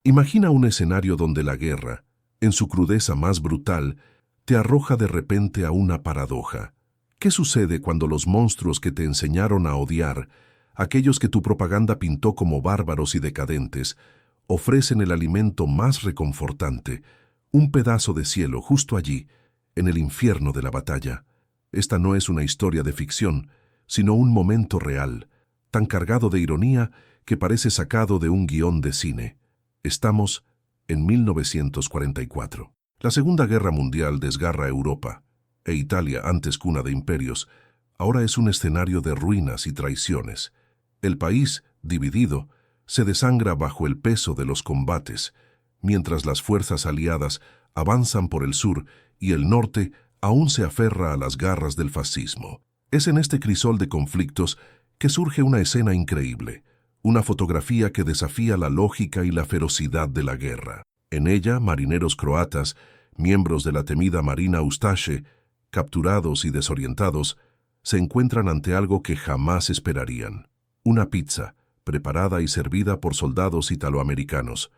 Imagina un escenario donde la guerra, en su crudeza más brutal, te arroja de repente a una paradoja. ¿Qué sucede cuando los monstruos que te enseñaron a odiar, aquellos que tu propaganda pintó como bárbaros y decadentes, ofrecen el alimento más reconfortante, un pedazo de cielo justo allí, en el infierno de la batalla? Esta no es una historia de ficción, sino un momento real, tan cargado de ironía que parece sacado de un guión de cine. Estamos en 1944. La Segunda Guerra Mundial desgarra Europa, e Italia, antes cuna de imperios, ahora es un escenario de ruinas y traiciones. El país, dividido, se desangra bajo el peso de los combates, mientras las fuerzas aliadas avanzan por el sur y el norte aún se aferra a las garras del fascismo. Es en este crisol de conflictos que surge una escena increíble, una fotografía que desafía la lógica y la ferocidad de la guerra. En ella, marineros croatas, miembros de la temida Marina Ustaše, capturados y desorientados, se encuentran ante algo que jamás esperarían. Una pizza, preparada y servida por soldados italoamericanos.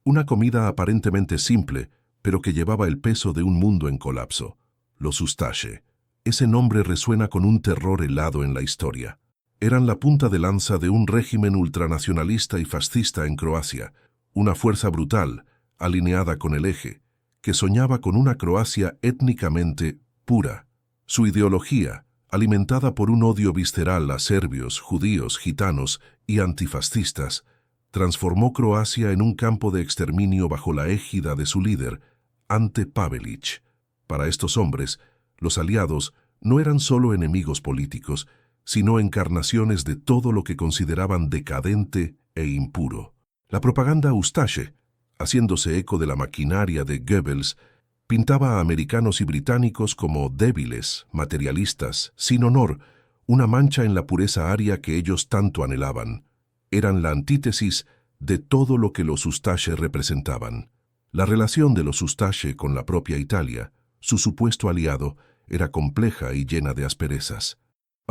Una comida aparentemente simple, pero que llevaba el peso de un mundo en colapso. Los Ustaše. Ese nombre resuena con un terror helado en la historia. Eran la punta de lanza de un régimen ultranacionalista y fascista en Croacia, una fuerza brutal, alineada con el Eje, que soñaba con una Croacia étnicamente pura. Su ideología, alimentada por un odio visceral a serbios, judíos, gitanos y antifascistas, transformó Croacia en un campo de exterminio bajo la égida de su líder, Ante Pavelić. Para estos hombres, los aliados no eran solo enemigos políticos, sino encarnaciones de todo lo que consideraban decadente e impuro. La propaganda Ustaše, haciéndose eco de la maquinaria de Goebbels, pintaba a americanos y británicos como débiles, materialistas, sin honor, una mancha en la pureza aria que ellos tanto anhelaban. Eran la antítesis de todo lo que los Ustaše representaban. La relación de los Ustaše con la propia Italia, su supuesto aliado, era compleja y llena de asperezas.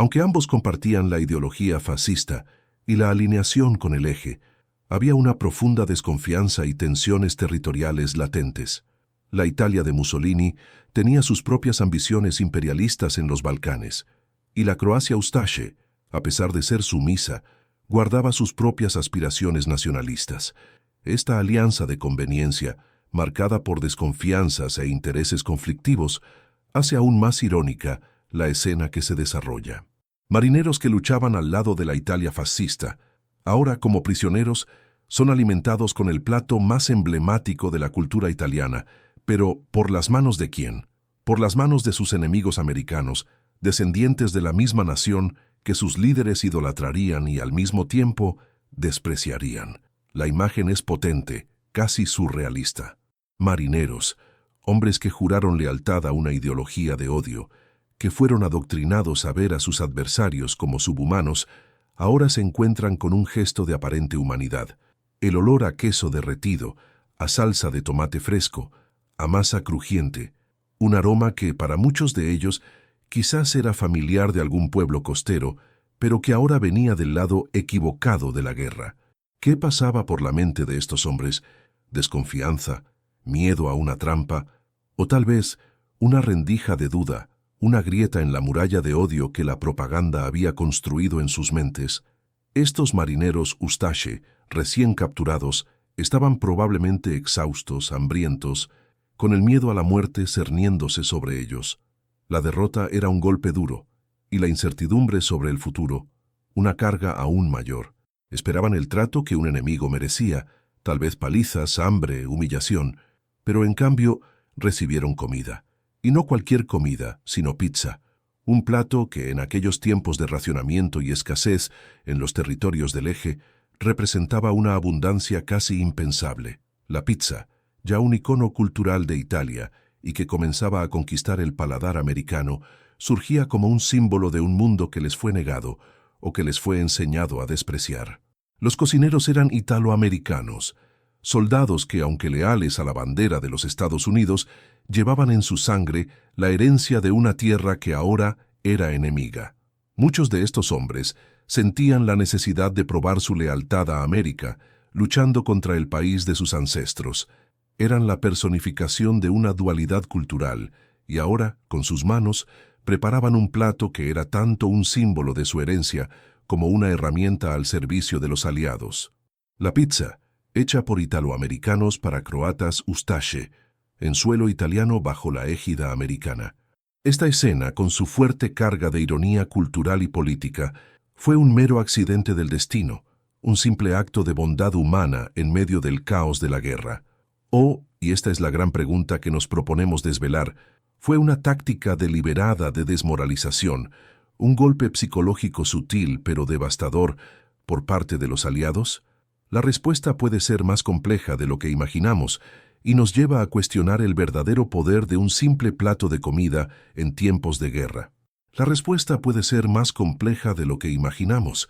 Aunque ambos compartían la ideología fascista y la alineación con el Eje, había una profunda desconfianza y tensiones territoriales latentes. La Italia de Mussolini tenía sus propias ambiciones imperialistas en los Balcanes, y la Croacia Ustaše, a pesar de ser sumisa, guardaba sus propias aspiraciones nacionalistas. Esta alianza de conveniencia, marcada por desconfianzas e intereses conflictivos, hace aún más irónica la escena que se desarrolla. Marineros que luchaban al lado de la Italia fascista, ahora como prisioneros, son alimentados con el plato más emblemático de la cultura italiana, pero ¿por las manos de quién? Por las manos de sus enemigos americanos, descendientes de la misma nación que sus líderes idolatrarían y al mismo tiempo despreciarían. La imagen es potente, casi surrealista. Marineros, hombres que juraron lealtad a una ideología de odio, que fueron adoctrinados a ver a sus adversarios como subhumanos, ahora se encuentran con un gesto de aparente humanidad. El olor a queso derretido, a salsa de tomate fresco, a masa crujiente, un aroma que para muchos de ellos quizás era familiar de algún pueblo costero, pero que ahora venía del lado equivocado de la guerra. ¿Qué pasaba por la mente de estos hombres? ¿Desconfianza? ¿Miedo a una trampa? ¿O tal vez una rendija de duda, una grieta en la muralla de odio que la propaganda había construido en sus mentes? Estos marineros Ustaše, recién capturados, estaban probablemente exhaustos, hambrientos, con el miedo a la muerte cerniéndose sobre ellos. La derrota era un golpe duro, y la incertidumbre sobre el futuro, una carga aún mayor. Esperaban el trato que un enemigo merecía, tal vez palizas, hambre, humillación, pero en cambio recibieron comida. Y no cualquier comida, sino pizza, un plato que en aquellos tiempos de racionamiento y escasez en los territorios del Eje representaba una abundancia casi impensable. La pizza, ya un icono cultural de Italia y que comenzaba a conquistar el paladar americano, surgía como un símbolo de un mundo que les fue negado o que les fue enseñado a despreciar. Los cocineros eran italoamericanos, soldados que, aunque leales a la bandera de los Estados Unidos, llevaban en su sangre la herencia de una tierra que ahora era enemiga. Muchos de estos hombres sentían la necesidad de probar su lealtad a América, luchando contra el país de sus ancestros. Eran la personificación de una dualidad cultural, y ahora, con sus manos, preparaban un plato que era tanto un símbolo de su herencia como una herramienta al servicio de los aliados. La pizza, hecha por italoamericanos para croatas Ustaše, en suelo italiano bajo la égida americana. Esta escena, con su fuerte carga de ironía cultural y política, fue un mero accidente del destino, un simple acto de bondad humana en medio del caos de la guerra. O, y esta es la gran pregunta que nos proponemos desvelar, ¿fue una táctica deliberada de desmoralización, un golpe psicológico sutil pero devastador por parte de los aliados? La respuesta puede ser más compleja de lo que imaginamos y nos lleva a cuestionar el verdadero poder de un simple plato de comida en tiempos de guerra. La respuesta puede ser más compleja de lo que imaginamos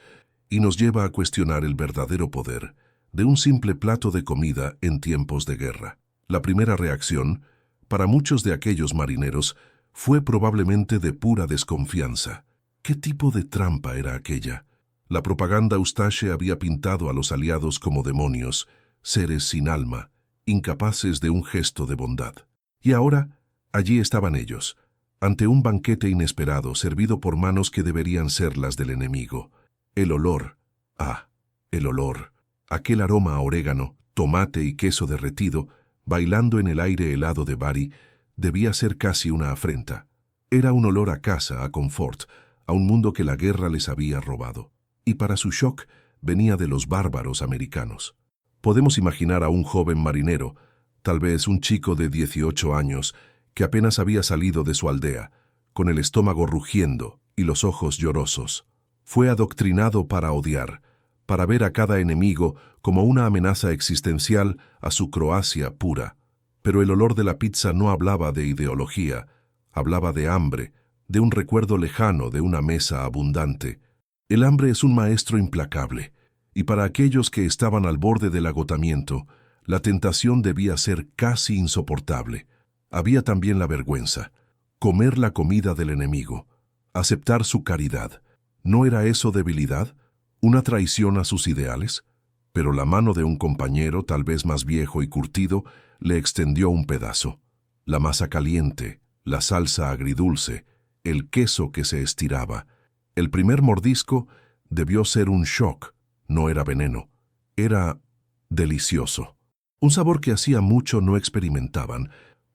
y nos lleva a cuestionar el verdadero poder de un simple plato de comida en tiempos de guerra. La primera reacción, para muchos de aquellos marineros, fue probablemente de pura desconfianza. ¿Qué tipo de trampa era aquella? La propaganda Ustaše había pintado a los aliados como demonios, seres sin alma, incapaces de un gesto de bondad. Y ahora, allí estaban ellos, ante un banquete inesperado servido por manos que deberían ser las del enemigo. El olor, el olor, aquel aroma a orégano, tomate y queso derretido, bailando en el aire helado de Bari, debía ser casi una afrenta. Era un olor a casa, a confort, a un mundo que la guerra les había robado. Y para su shock venía de los bárbaros americanos. Podemos imaginar a un joven marinero, tal vez un chico de 18 años, que apenas había salido de su aldea, con el estómago rugiendo y los ojos llorosos. Fue adoctrinado para odiar, para ver a cada enemigo como una amenaza existencial a su Croacia pura. Pero el olor de la pizza no hablaba de ideología, hablaba de hambre, de un recuerdo lejano de una mesa abundante. El hambre es un maestro implacable, y para aquellos que estaban al borde del agotamiento, la tentación debía ser casi insoportable. Había también la vergüenza, comer la comida del enemigo, aceptar su caridad. ¿No era eso debilidad? ¿Una traición a sus ideales? Pero la mano de un compañero, tal vez más viejo y curtido, le extendió un pedazo. La masa caliente, la salsa agridulce, el queso que se estiraba. El primer mordisco debió ser un shock, no era veneno, era delicioso. Un sabor que hacía mucho no experimentaban,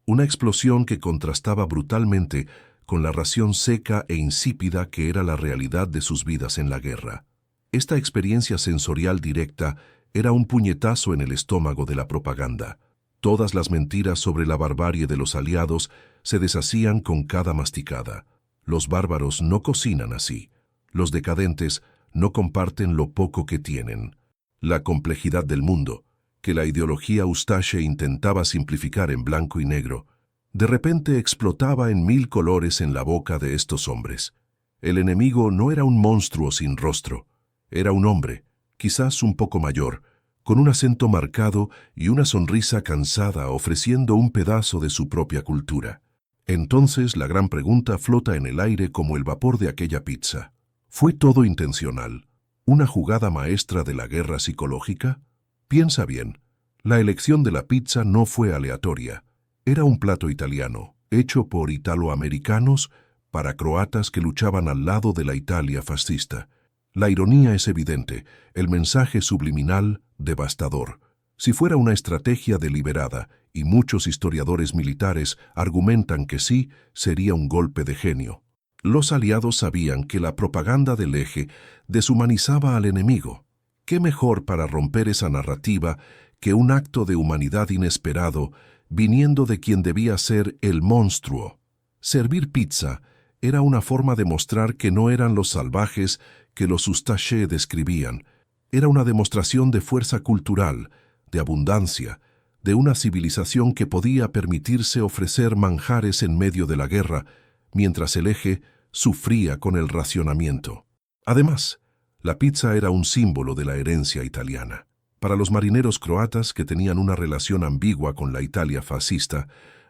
una explosión que contrastaba brutalmente con la ración seca e insípida que era la realidad de sus vidas en la guerra. Esta experiencia sensorial directa era un puñetazo en el estómago de la propaganda. Todas las mentiras sobre la barbarie de los aliados se deshacían con cada masticada. Los bárbaros no cocinan así. Los decadentes no comparten lo poco que tienen. La complejidad del mundo, que la ideología Ustaše intentaba simplificar en blanco y negro, de repente explotaba en 1000 colores en la boca de estos hombres. El enemigo no era un monstruo sin rostro. Era un hombre, quizás un poco mayor, con un acento marcado y una sonrisa cansada ofreciendo un pedazo de su propia cultura. Entonces la gran pregunta flota en el aire como el vapor de aquella pizza. ¿Fue todo intencional? ¿Una jugada maestra de la guerra psicológica? Piensa bien, la elección de la pizza no fue aleatoria. Era un plato italiano, hecho por italoamericanos para croatas que luchaban al lado de la Italia fascista. La ironía es evidente, el mensaje subliminal, devastador. Si fuera una estrategia deliberada, y muchos historiadores militares argumentan que sí, sería un golpe de genio. Los aliados sabían que la propaganda del eje deshumanizaba al enemigo. ¿Qué mejor para romper esa narrativa que un acto de humanidad inesperado viniendo de quien debía ser el monstruo? Servir pizza era una forma de mostrar que no eran los salvajes que los Ustaše describían. Era una demostración de fuerza cultural, de abundancia, de una civilización que podía permitirse ofrecer manjares en medio de la guerra, mientras el eje sufría con el racionamiento. Además, la pizza era un símbolo de la herencia italiana. Para los marineros croatas que tenían una relación ambigua con la Italia fascista,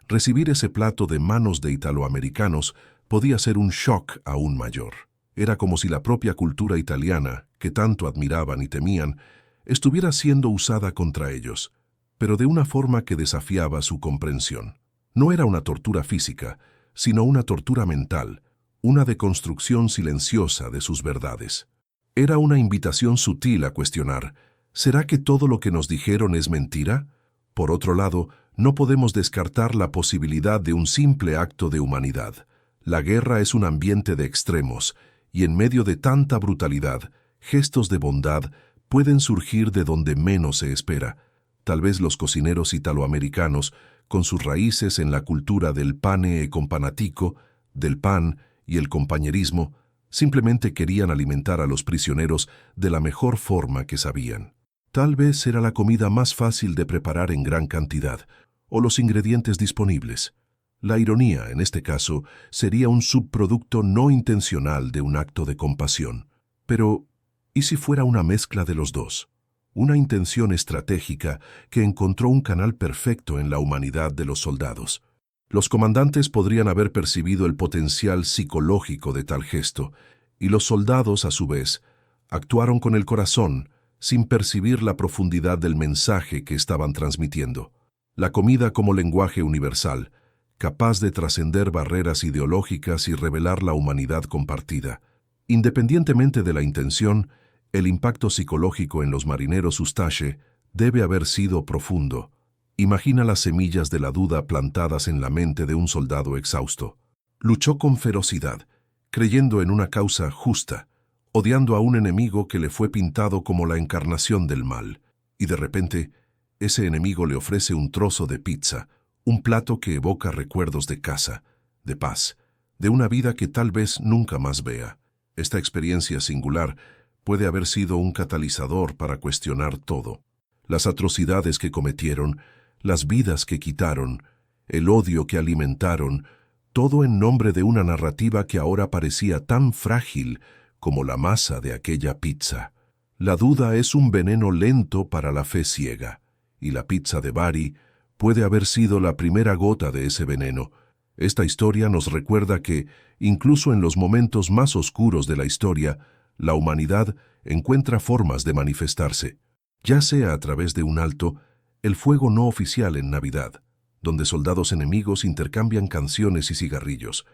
recibir ese plato de manos de italoamericanos podía ser un shock aún mayor. Era como si la propia cultura italiana, que tanto admiraban y temían, estuviera siendo usada contra ellos, pero de una forma que desafiaba su comprensión. No era una tortura física, sino una tortura mental, una deconstrucción silenciosa de sus verdades. Era una invitación sutil a cuestionar: ¿será que todo lo que nos dijeron es mentira? Por otro lado, no podemos descartar la posibilidad de un simple acto de humanidad. La guerra es un ambiente de extremos, y en medio de tanta brutalidad, gestos de bondad pueden surgir de donde menos se espera. Tal vez los cocineros italoamericanos, con sus raíces en la cultura del pane e companatico, del pan y el compañerismo, simplemente querían alimentar a los prisioneros de la mejor forma que sabían. Tal vez era la comida más fácil de preparar en gran cantidad, o los ingredientes disponibles. La ironía, en este caso, sería un subproducto no intencional de un acto de compasión. Pero, ¿y si fuera una mezcla de los dos? Una intención estratégica que encontró un canal perfecto en la humanidad de los soldados. Los comandantes podrían haber percibido el potencial psicológico de tal gesto, y los soldados, a su vez, actuaron con el corazón, sin percibir la profundidad del mensaje que estaban transmitiendo. La comida como lenguaje universal, capaz de trascender barreras ideológicas y revelar la humanidad compartida. Independientemente de la intención, el impacto psicológico en los marineros Ustache debe haber sido profundo. Imagina las semillas de la duda plantadas en la mente de un soldado exhausto. Luchó con ferocidad, creyendo en una causa justa, odiando a un enemigo que le fue pintado como la encarnación del mal, y de repente, ese enemigo le ofrece un trozo de pizza, un plato que evoca recuerdos de casa, de paz, de una vida que tal vez nunca más vea. Esta experiencia singular puede haber sido un catalizador para cuestionar todo. Las atrocidades que cometieron, las vidas que quitaron, el odio que alimentaron, todo en nombre de una narrativa que ahora parecía tan frágil como la masa de aquella pizza. La duda es un veneno lento para la fe ciega, y la pizza de Bari puede haber sido la primera gota de ese veneno. Esta historia nos recuerda que, incluso en los momentos más oscuros de la historia, la humanidad encuentra formas de manifestarse, ya sea a través de un alto, el fuego no oficial en Navidad, donde soldados enemigos intercambian canciones y cigarrillos,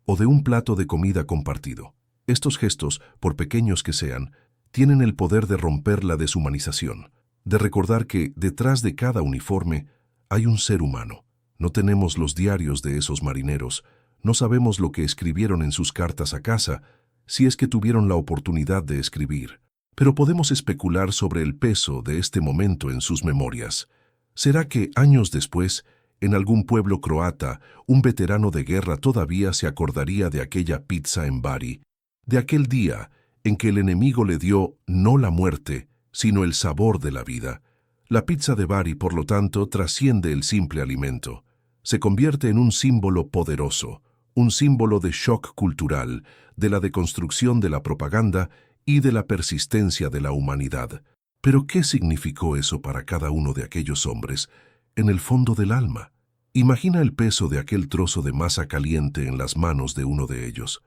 o de un plato de comida compartido. Estos gestos, por pequeños que sean, tienen el poder de romper la deshumanización, de recordar que detrás de cada uniforme hay un ser humano. No tenemos los diarios de esos marineros, no sabemos lo que escribieron en sus cartas a casa, si es que tuvieron la oportunidad de escribir, pero podemos especular sobre el peso de este momento en sus memorias. ¿Será que años después, en algún pueblo croata, un veterano de guerra todavía se acordaría de aquella pizza en Bari, de aquel día en que el enemigo le dio no la muerte, sino el sabor de la vida? La pizza de Bari, por lo tanto, trasciende el simple alimento. Se convierte en un símbolo poderoso, un símbolo de shock cultural, de la deconstrucción de la propaganda y de la persistencia de la humanidad. Pero ¿qué significó eso para cada uno de aquellos hombres, en el fondo del alma? Imagina el peso de aquel trozo de masa caliente en las manos de uno de ellos.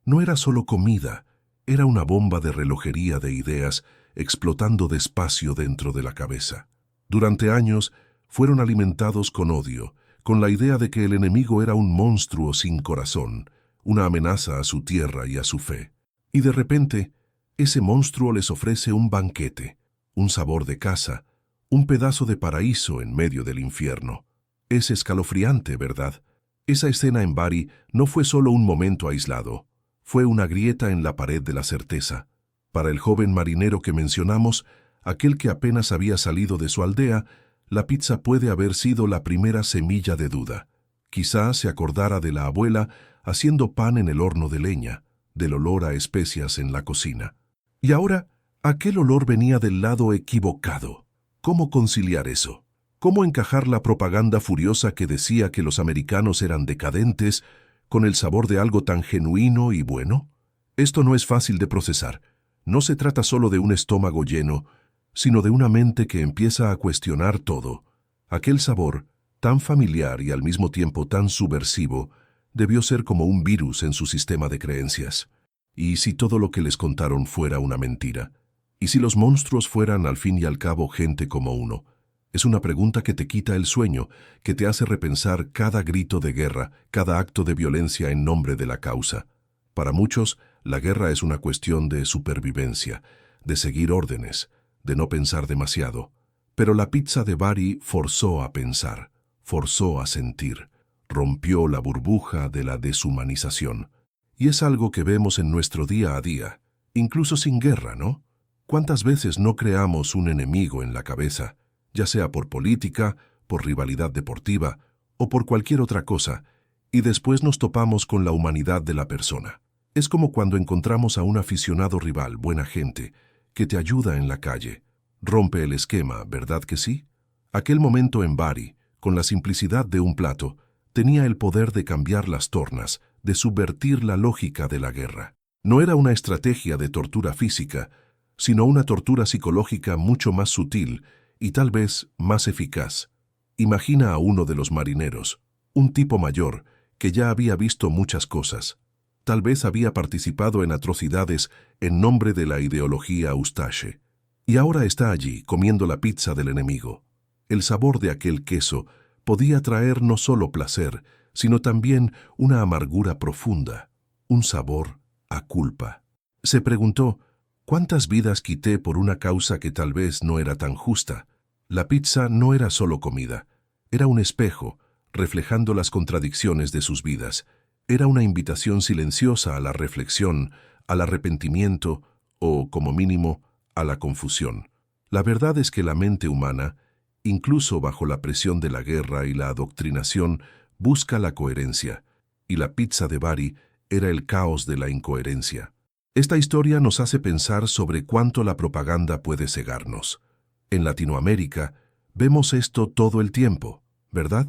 No era solo comida, era una bomba de relojería de ideas explotando despacio dentro de la cabeza. Durante años fueron alimentados con odio, con la idea de que el enemigo era un monstruo sin corazón, una amenaza a su tierra y a su fe. Y de repente, ese monstruo les ofrece un banquete, un sabor de casa, un pedazo de paraíso en medio del infierno. Es escalofriante, ¿verdad? Esa escena en Bari no fue solo un momento aislado, fue una grieta en la pared de la certeza. Para el joven marinero que mencionamos, aquel que apenas había salido de su aldea, la pizza puede haber sido la primera semilla de duda. Quizá se acordara de la abuela haciendo pan en el horno de leña, del olor a especias en la cocina. Y ahora, aquel olor venía del lado equivocado. ¿Cómo conciliar eso? ¿Cómo encajar la propaganda furiosa que decía que los americanos eran decadentes con el sabor de algo tan genuino y bueno? Esto no es fácil de procesar. No se trata solo de un estómago lleno, sino de una mente que empieza a cuestionar todo. Aquel sabor, tan familiar y al mismo tiempo tan subversivo, debió ser como un virus en su sistema de creencias. ¿Y si todo lo que les contaron fuera una mentira? ¿Y si los monstruos fueran al fin y al cabo gente como uno? Es una pregunta que te quita el sueño, que te hace repensar cada grito de guerra, cada acto de violencia en nombre de la causa. Para muchos, la guerra es una cuestión de supervivencia, de seguir órdenes, de no pensar demasiado. Pero la pizza de Bari forzó a pensar, forzó a sentir, rompió la burbuja de la deshumanización. Y es algo que vemos en nuestro día a día, incluso sin guerra, ¿no? ¿Cuántas veces no creamos un enemigo en la cabeza, ya sea por política, por rivalidad deportiva o por cualquier otra cosa, y después nos topamos con la humanidad de la persona? Es como cuando encontramos a un aficionado rival, buena gente, que te ayuda en la calle. Rompe el esquema, ¿verdad que sí? Aquel momento en Bari, con la simplicidad de un plato, tenía el poder de cambiar las tornas, de subvertir la lógica de la guerra. No era una estrategia de tortura física, sino una tortura psicológica mucho más sutil y tal vez más eficaz. Imagina a uno de los marineros, un tipo mayor, que ya había visto muchas cosas. Tal vez había participado en atrocidades en nombre de la ideología Ustache. Y ahora está allí, comiendo la pizza del enemigo. El sabor de aquel queso podía traer no solo placer, sino también una amargura profunda, un sabor a culpa. Se preguntó, ¿cuántas vidas quité por una causa que tal vez no era tan justa? La pizza no era solo comida, era un espejo, reflejando las contradicciones de sus vidas. Era una invitación silenciosa a la reflexión, al arrepentimiento o, como mínimo, a la confusión. La verdad es que la mente humana, incluso bajo la presión de la guerra y la adoctrinación, busca la coherencia, y la pizza de Bari era el caos de la incoherencia. Esta historia nos hace pensar sobre cuánto la propaganda puede cegarnos. En Latinoamérica, vemos esto todo el tiempo, ¿verdad?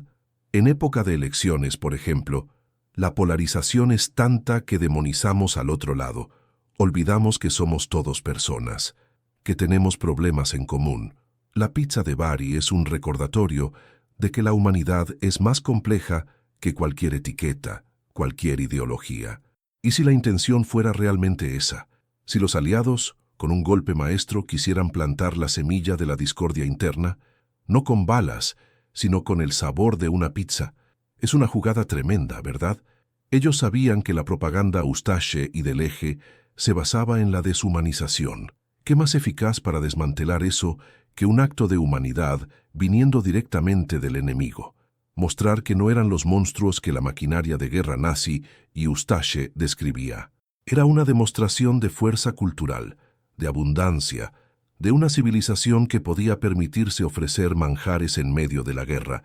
En época de elecciones, por ejemplo, la polarización es tanta que demonizamos al otro lado, olvidamos que somos todos personas, que tenemos problemas en común. La pizza de Bari es un recordatorio de que la humanidad es más compleja que cualquier etiqueta, cualquier ideología. ¿Y si la intención fuera realmente esa? Si los aliados, con un golpe maestro, quisieran plantar la semilla de la discordia interna, no con balas, sino con el sabor de una pizza. Es una jugada tremenda, ¿verdad? Ellos sabían que la propaganda Ustache y del Eje se basaba en la deshumanización. ¿Qué más eficaz para desmantelar eso que un acto de humanidad viniendo directamente del enemigo? Mostrar que no eran los monstruos que la maquinaria de guerra nazi y Ustache describía. Era una demostración de fuerza cultural, de abundancia, de una civilización que podía permitirse ofrecer manjares en medio de la guerra,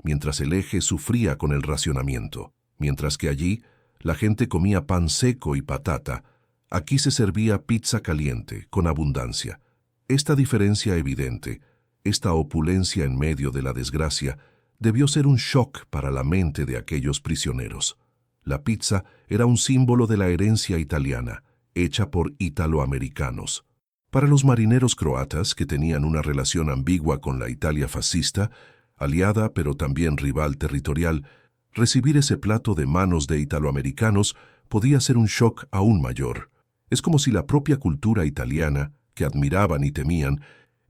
mientras el Eje sufría con el racionamiento. Mientras que allí la gente comía pan seco y patata, aquí se servía pizza caliente, con abundancia. Esta diferencia evidente, esta opulencia en medio de la desgracia, debió ser un shock para la mente de aquellos prisioneros. La pizza era un símbolo de la herencia italiana, hecha por italoamericanos. Para los marineros croatas, que tenían una relación ambigua con la Italia fascista, aliada pero también rival territorial, recibir ese plato de manos de italoamericanos podía ser un shock aún mayor. Es como si la propia cultura italiana, que admiraban y temían,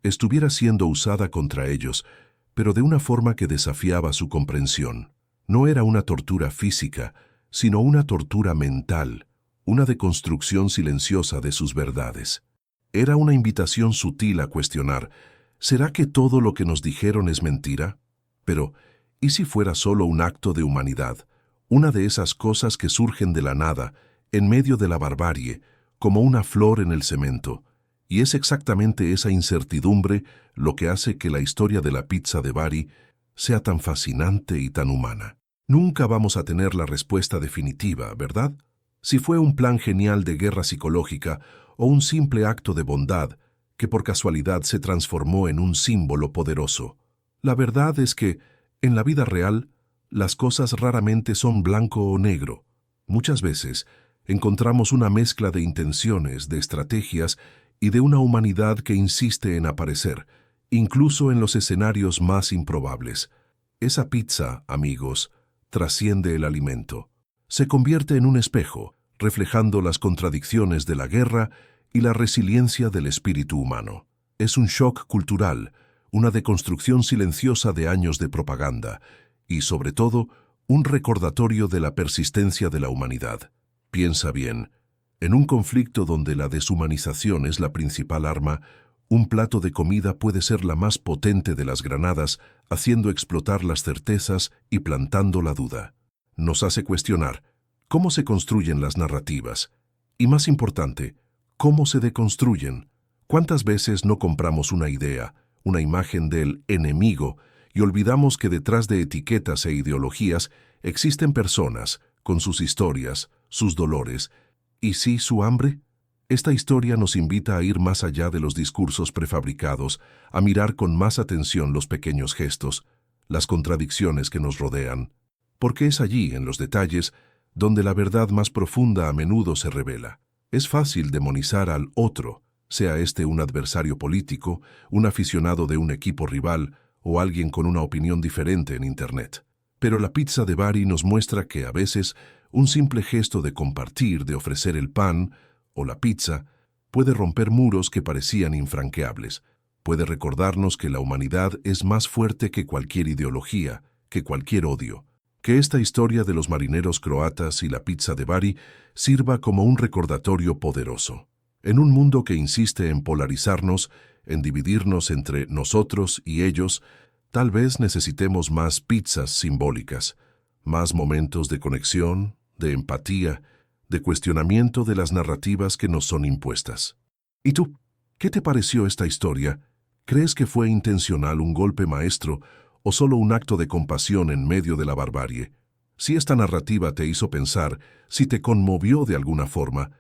estuviera siendo usada contra ellos, pero de una forma que desafiaba su comprensión. No era una tortura física, sino una tortura mental, una deconstrucción silenciosa de sus verdades. Era una invitación sutil a cuestionar, ¿será que todo lo que nos dijeron es mentira? Pero, ¿y si fuera solo un acto de humanidad, una de esas cosas que surgen de la nada, en medio de la barbarie, como una flor en el cemento? Y es exactamente esa incertidumbre lo que hace que la historia de la pizza de Bari sea tan fascinante y tan humana. Nunca vamos a tener la respuesta definitiva, ¿verdad? Si fue un plan genial de guerra psicológica o un simple acto de bondad que por casualidad se transformó en un símbolo poderoso. La verdad es que, en la vida real, las cosas raramente son blanco o negro. Muchas veces encontramos una mezcla de intenciones, de estrategias y de una humanidad que insiste en aparecer, incluso en los escenarios más improbables. Esa pizza, amigos, trasciende el alimento. Se convierte en un espejo, reflejando las contradicciones de la guerra y la resiliencia del espíritu humano. Es un shock cultural, una deconstrucción silenciosa de años de propaganda y, sobre todo, un recordatorio de la persistencia de la humanidad. Piensa bien, en un conflicto donde la deshumanización es la principal arma, un plato de comida puede ser la más potente de las granadas, haciendo explotar las certezas y plantando la duda. Nos hace cuestionar cómo se construyen las narrativas y, más importante, cómo se deconstruyen. ¿Cuántas veces no compramos una idea, una imagen del enemigo, y olvidamos que detrás de etiquetas e ideologías existen personas, con sus historias, sus dolores, y sí su hambre? Esta historia nos invita a ir más allá de los discursos prefabricados, a mirar con más atención los pequeños gestos, las contradicciones que nos rodean, porque es allí, en los detalles, donde la verdad más profunda a menudo se revela. Es fácil demonizar al otro, sea este un adversario político, un aficionado de un equipo rival o alguien con una opinión diferente en Internet. Pero la pizza de Bari nos muestra que a veces un simple gesto de compartir, de ofrecer el pan o la pizza, puede romper muros que parecían infranqueables. Puede recordarnos que la humanidad es más fuerte que cualquier ideología, que cualquier odio. Que esta historia de los marineros croatas y la pizza de Bari sirva como un recordatorio poderoso. En un mundo que insiste en polarizarnos, en dividirnos entre nosotros y ellos, tal vez necesitemos más pizzas simbólicas, más momentos de conexión, de empatía, de cuestionamiento de las narrativas que nos son impuestas. ¿Y tú? ¿Qué te pareció esta historia? ¿Crees que fue intencional, un golpe maestro, o solo un acto de compasión en medio de la barbarie? Si esta narrativa te hizo pensar, si te conmovió de alguna forma,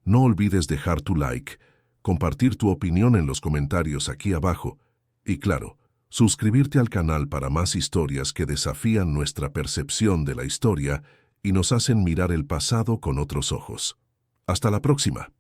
no olvides dejar tu like, compartir tu opinión en los comentarios aquí abajo y, claro, suscribirte al canal para más historias que desafían nuestra percepción de la historia y nos hacen mirar el pasado con otros ojos. Hasta la próxima.